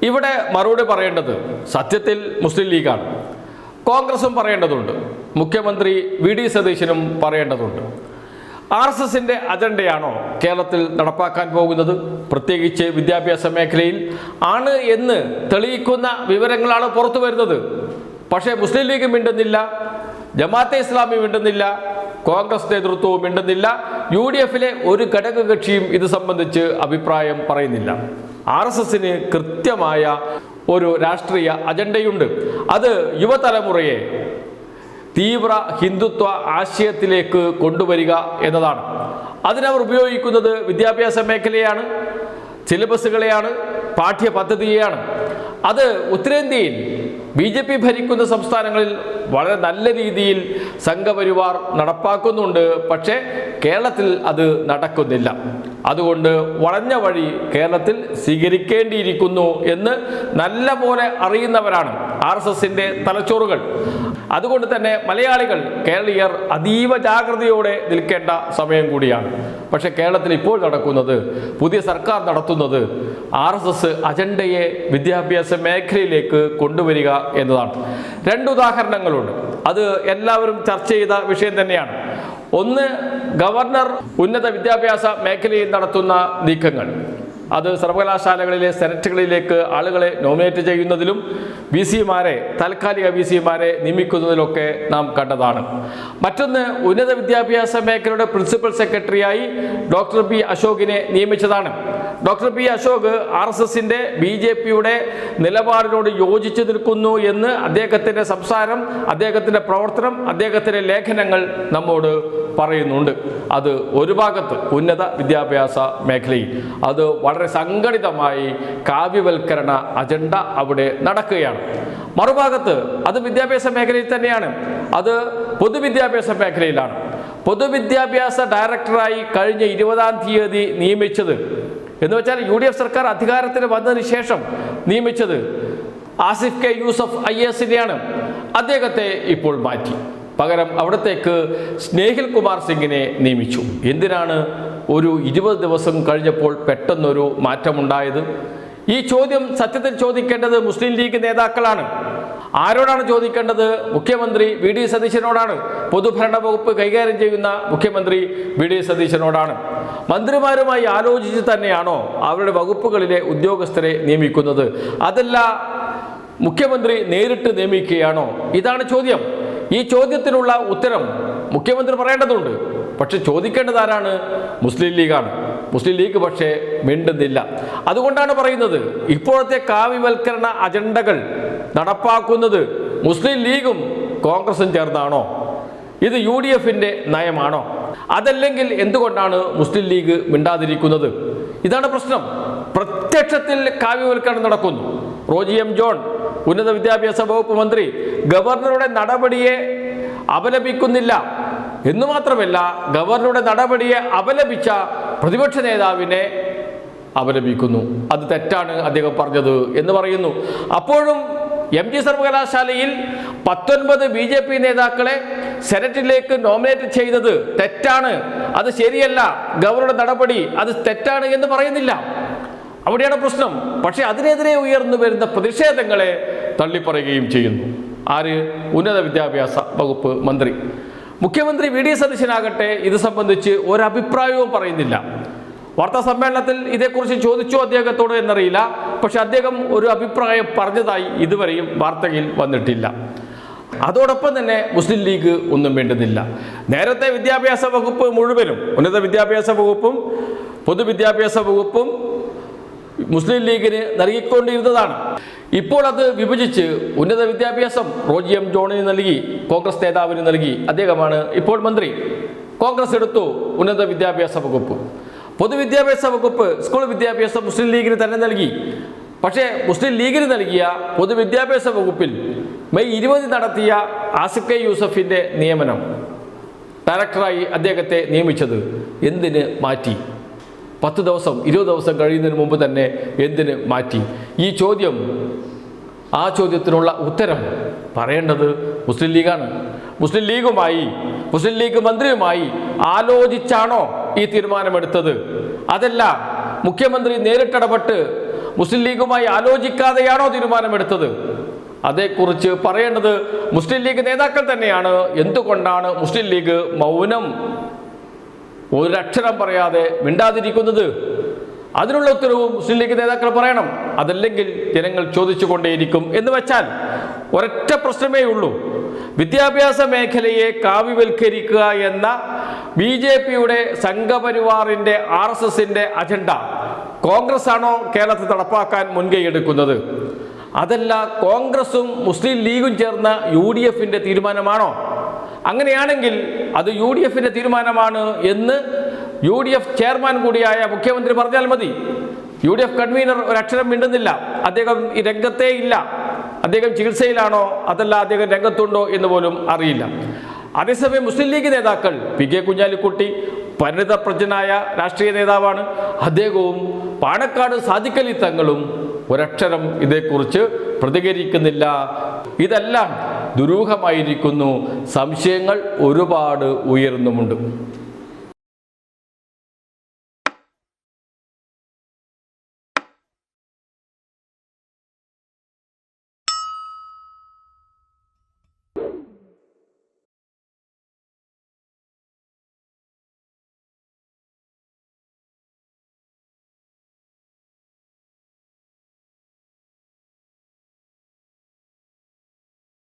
ഇവിടെ മറുപടി പറയേണ്ടത് സത്യത്തിൽ മുസ്ലിം ലീഗാണ്. കോൺഗ്രസും പറയേണ്ടതുണ്ട്, മുഖ്യമന്ത്രി വി.ഡി. സതീശനും പറയേണ്ടതുണ്ട്. RSSന്റെ അജണ്ടയാണോ കേരളത്തിൽ നടപ്പാക്കാൻ പോകുന്നത്? പ്രത്യേകിച്ച് വിദ്യാഭ്യാസ മേഖലയിൽ ആണ് എന്ന് തെളിയിക്കുന്ന വിവരങ്ങളാണ് പുറത്തു വരുന്നത്. പക്ഷേ മുസ്ലിം ലീഗ് മിണ്ടുന്നില്ല, ജമാഅത്തെ ഇസ്ലാമി മിണ്ടുന്നില്ല, കോൺഗ്രസ് നേതൃത്വവും മിണ്ടുന്നില്ല, UDFലെ ഒരു ഘടകകക്ഷിയും ഇത് സംബന്ധിച്ച് അഭിപ്രായം പറയുന്നില്ല. RSSന് കൃത്യമായ ഒരു രാഷ്ട്രീയ അജണ്ടയുണ്ട്. അത് യുവതലമുറയെ തീവ്ര ഹിന്ദുത്വ ആശയത്തിലേക്ക് കൊണ്ടുവരിക എന്നതാണ്. അതിനവർ ഉപയോഗിക്കുന്നത് വിദ്യാഭ്യാസ മേഖലയാണ്, സിലബസുകളെയാണ്, പാഠ്യപദ്ധതിയെയാണ്. അത് ഉത്തരേന്ത്യയിൽ BJP ഭരിക്കുന്ന സംസ്ഥാനങ്ങളിൽ വളരെ നല്ല രീതിയിൽ സംഘപരിവാർ നടപ്പാക്കുന്നുണ്ട്. പക്ഷേ കേരളത്തിൽ അത് നടക്കുന്നില്ല. അതുകൊണ്ട് വളഞ്ഞ വഴി കേരളത്തിൽ സ്വീകരിക്കേണ്ടിയിരിക്കുന്നു എന്ന് നല്ല പോലെ അറിയുന്നവരാണ് RSSന്റെ തലച്ചോറുകൾ. അതുകൊണ്ട് തന്നെ മലയാളികൾ, കേരളീയർ അതീവ ജാഗ്രതയോടെ നിൽക്കേണ്ട സമയം കൂടിയാണ്. പക്ഷെ കേരളത്തിൽ ഇപ്പോൾ നടക്കുന്നത്, പുതിയ സർക്കാർ നടത്തുന്നത് RSS അജണ്ടയെ വിദ്യാഭ്യാസ മേഖലയിലേക്ക് കൊണ്ടുവരിക എന്നതാണ്. രണ്ട് ഉദാഹരണങ്ങളുണ്ട്. അത് എല്ലാവരും ചർച്ച ചെയ്ത വിഷയം തന്നെയാണ്. ഒന്ന്, ഗവർണർ ഉന്നത വിദ്യാഭ്യാസ മേഖലയിൽ നടത്തുന്ന നീക്കങ്ങൾ. അത് സർവകലാശാലകളിലെ സെനറ്റുകളിലേക്ക് ആളുകളെ നോമിനേറ്റ് ചെയ്യുന്നതിലും VCമാരെ, താൽക്കാലിക VCമാരെ നിയമിക്കുന്നതിലൊക്കെ നാം കണ്ടതാണ്. മറ്റൊന്ന്, ഉന്നത വിദ്യാഭ്യാസ മേഖലയുടെ പ്രിൻസിപ്പൽ സെക്രട്ടറിയായി ഡോക്ടർ പി അശോകിനെ നിയമിച്ചതാണ്. ഡോക്ടർ പി അശോക് RSSന്റെ BJPയുടെ നിലപാടിനോട് യോജിച്ചു നിൽക്കുന്നു എന്ന് അദ്ദേഹത്തിൻ്റെ സംസാരം, അദ്ദേഹത്തിൻ്റെ പ്രവർത്തനം, അദ്ദേഹത്തിൻ്റെ ലേഖനങ്ങൾ നമ്മോട് പറയുന്നുണ്ട്. അത് ഒരു ഭാഗത്ത് ഉന്നത വിദ്യാഭ്യാസ മേഖലയിൽ അത് വളരെ സംഘടിതമായി കാവ്യവൽക്കരണ അജണ്ട അവിടെ നടക്കുകയാണ്. മറുഭാഗത്ത് അത് വിദ്യാഭ്യാസ മേഖലയിൽ തന്നെയാണ്, അത് പൊതുവിദ്യാഭ്യാസ മേഖലയിലാണ്. പൊതുവിദ്യാഭ്യാസ ഡയറക്ടറായി കഴിഞ്ഞ 20-ാം തീയതി നിയമിച്ചത് എന്ന് വെച്ചാൽ UDF സർക്കാർ അധികാരത്തിന് വന്നതിന് ശേഷം നിയമിച്ചത് ആസിഫ് കെ യൂസഫ് IASനെയാണ്. അദ്ദേഹത്തെ ഇപ്പോൾ മാറ്റി. പകരം അവിടത്തേക്ക് സ്നേഹിൽ കുമാർ സിംഗിനെ നിയമിച്ചു. എന്തിനാണ് ഒരു 20 ദിവസം കഴിഞ്ഞപ്പോൾ പെട്ടെന്നൊരു മാറ്റമുണ്ടായത്? ഈ ചോദ്യം സത്യത്തിൽ ചോദിക്കേണ്ടത് മുസ്ലിം ലീഗ് നേതാക്കളാണ്. ആരോടാണ് ചോദിക്കേണ്ടത്? മുഖ്യമന്ത്രി വി.ഡി. സതീശനോടാണ്. പൊതുഭരണ വകുപ്പ് കൈകാര്യം ചെയ്യുന്ന മുഖ്യമന്ത്രി വി.ഡി. സതീശനോടാണ്. മന്ത്രിമാരുമായി ആലോചിച്ച് തന്നെയാണോ അവരുടെ വകുപ്പുകളിലെ ഉദ്യോഗസ്ഥരെ നിയമിക്കുന്നത്? അതല്ല മുഖ്യമന്ത്രി നേരിട്ട് നിയമിക്കുകയാണോ? ഇതാണ് ചോദ്യം. ഈ ചോദ്യത്തിനുള്ള ഉത്തരം മുഖ്യമന്ത്രി പറയേണ്ടതുണ്ട്. പക്ഷെ ചോദിക്കേണ്ടത് ആരാണ്? മുസ്ലിം ലീഗാണ്. മുസ്ലിം ലീഗ് പക്ഷേ മിണ്ടുന്നില്ല. അതുകൊണ്ടാണ് പറയുന്നത്, ഇപ്പോഴത്തെ കാവ്യവൽക്കരണ അജണ്ടകൾ നടപ്പാക്കുന്നത് മുസ്ലിം ലീഗും കോൺഗ്രസും ചേർന്നാണോ? ഇത് UDFന്റെ നയമാണോ? അതല്ലെങ്കിൽ എന്തുകൊണ്ടാണ് മുസ്ലിം ലീഗ് മിണ്ടാതിരിക്കുന്നത്? ഇതാണ് പ്രശ്നം. പ്രത്യക്ഷത്തിൽ കാവ്യവൽക്കരണം നടക്കുന്നു. റോജി M. ജോൺ, ഉന്നത വിദ്യാഭ്യാസ വകുപ്പ് മന്ത്രി, ഗവർണറുടെ നടപടിയെ അപലപിക്കുന്നില്ല എന്നു മാത്രമല്ല, ഗവർണറുടെ നടപടിയെ അപലപിച്ച പ്രതിപക്ഷ നേതാവിനെ അപലപിക്കുന്നു. അത് തെറ്റാണ് അദ്ദേഹം പറഞ്ഞത് എന്ന് പറയുന്നു. അപ്പോഴും MG സർവകലാശാലയിൽ 19 BJP നേതാക്കളെ സെനറ്റിലേക്ക് നോമിനേറ്റ് ചെയ്തത് തെറ്റാണ്, അത് ശരിയല്ല, ഗവർണറുടെ നടപടി അത് തെറ്റാണ് എന്ന് പറയുന്നില്ല. അവിടെയാണ് പ്രശ്നം. പക്ഷെ അതിനെതിരെ ഉയർന്നു വരുന്ന പ്രതിഷേധങ്ങളെ തള്ളിപ്പറയുകയും ചെയ്യുന്നു. ആര്? ഉന്നത വിദ്യാഭ്യാസ വകുപ്പ് മന്ത്രി. മുഖ്യമന്ത്രി വി.ഡി. സതീശനാകട്ടെ ഇത് സംബന്ധിച്ച് ഒരഭിപ്രായവും പറയുന്നില്ല. വാർത്താ സമ്മേളനത്തിൽ ഇതേക്കുറിച്ച് ചോദിച്ചോ അദ്ദേഹത്തോട് എന്നറിയില്ല. പക്ഷെ അദ്ദേഹം ഒരു അഭിപ്രായം പറഞ്ഞതായി ഇതുവരെയും വാർത്തയിൽ വന്നിട്ടില്ല. അതോടൊപ്പം തന്നെ മുസ്ലിം ലീഗ് ഒന്നും വേണ്ടുന്നില്ല. നേരത്തെ വിദ്യാഭ്യാസ വകുപ്പ് മുഴുവനും, ഉന്നത വിദ്യാഭ്യാസ വകുപ്പും പൊതുവിദ്യാഭ്യാസ വകുപ്പും മുസ്ലിം ലീഗിന് നൽകിക്കൊണ്ടിരുന്നതാണ്. ഇപ്പോൾ അത് വിഭജിച്ച് ഉന്നത വിദ്യാഭ്യാസം റോജി M. ജോണിന് നൽകി, കോൺഗ്രസ് നേതാവിന് നൽകി. അദ്ദേഹമാണ് ഇപ്പോൾ മന്ത്രി. കോൺഗ്രസ് എടുത്തു ഉന്നത വിദ്യാഭ്യാസ വകുപ്പ്. പൊതുവിദ്യാഭ്യാസ വകുപ്പ്, സ്കൂൾ വിദ്യാഭ്യാസം മുസ്ലിം ലീഗിന് തന്നെ നൽകി. പക്ഷേ മുസ്ലിം ലീഗിന് നൽകിയ പൊതുവിദ്യാഭ്യാസ വകുപ്പിൽ മെയ് 20 നടത്തിയ ആസിഫ് കെ യൂസഫിൻ്റെ നിയമനം, ഡയറക്ടറായി അദ്ദേഹത്തെ നിയമിച്ചത് എന്തിന് മാറ്റി? 10 ദിവസം 20 ദിവസം കഴിയുന്നതിന് മുമ്പ് തന്നെ എന്തിന് മാറ്റി? ഈ ചോദ്യം, ആ ചോദ്യത്തിനുള്ള ഉത്തരം പറയേണ്ടത് മുസ്ലിം ലീഗാണ്. മുസ്ലിം ലീഗ് മന്ത്രിയുമായി ആലോചിച്ചാണോ ഈ തീരുമാനമെടുത്തത്? അതല്ല മുഖ്യമന്ത്രി നേരിട്ടിടപെട്ട് മുസ്ലിം ലീഗുമായി ആലോചിക്കാതെയാണോ തീരുമാനമെടുത്തത്? അതേക്കുറിച്ച് പറയേണ്ടത് മുസ്ലിം ലീഗ് നേതാക്കൾ തന്നെയാണ്. എന്തുകൊണ്ടാണ് മുസ്ലിം ലീഗ് മൗനം, ഒരക്ഷരം പറയാതെ മിണ്ടാതിരിക്കുന്നത്? അതിനുള്ള ഉത്തരവും മുസ്ലിം ലീഗ് നേതാക്കൾ പറയണം. അതല്ലെങ്കിൽ ജനങ്ങൾ ചോദിച്ചുകൊണ്ടേയിരിക്കും. എന്ന് വെച്ചാൽ ഒരൊറ്റ പ്രശ്നമേ ഉള്ളൂ. വിദ്യാഭ്യാസ മേഖലയെ കാവ്യവൽക്കരിക്കുക എന്ന BJPയുടെ സംഘപരിവാറിൻ്റെ RSSന്റെ അജണ്ട കോൺഗ്രസ് ആണോ കേരളത്തിൽ നടപ്പാക്കാൻ മുൻകൈയെടുക്കുന്നത്? അതല്ല കോൺഗ്രസും മുസ്ലിം ലീഗും ചേർന്ന UDFന്റെ തീരുമാനമാണോ? അങ്ങനെയാണെങ്കിൽ അത് UDFന്റെ തീരുമാനമാണ് എന്ന് UDF ചെയർമാൻ കൂടിയായ മുഖ്യമന്ത്രി പറഞ്ഞാൽ മതി. UDF കൺവീനർ ഒരക്ഷരം മിണ്ടുന്നില്ല. അദ്ദേഹം ഈ രംഗത്തേ ഇല്ല. അദ്ദേഹം ചികിത്സയിലാണോ അതല്ല അദ്ദേഹം രംഗത്തുണ്ടോ എന്ന് പോലും അറിയില്ല. അതേസമയം മുസ്ലിം ലീഗ് നേതാക്കൾ PK കുഞ്ഞാലിക്കുട്ടി പരിണിതപ്രജ്ഞനായ രാഷ്ട്രീയ നേതാവാണ്. അദ്ദേഹവും പാണക്കാട് സാദിഖലി തങ്ങളും ഒരക്ഷരം ഇതേക്കുറിച്ച് പ്രതികരിക്കുന്നില്ല. ഇതെല്ലാം ദുരൂഹമായിരിക്കുന്നു. സംശയങ്ങൾ ഒരുപാട് ഉയരുന്നുമുണ്ട്.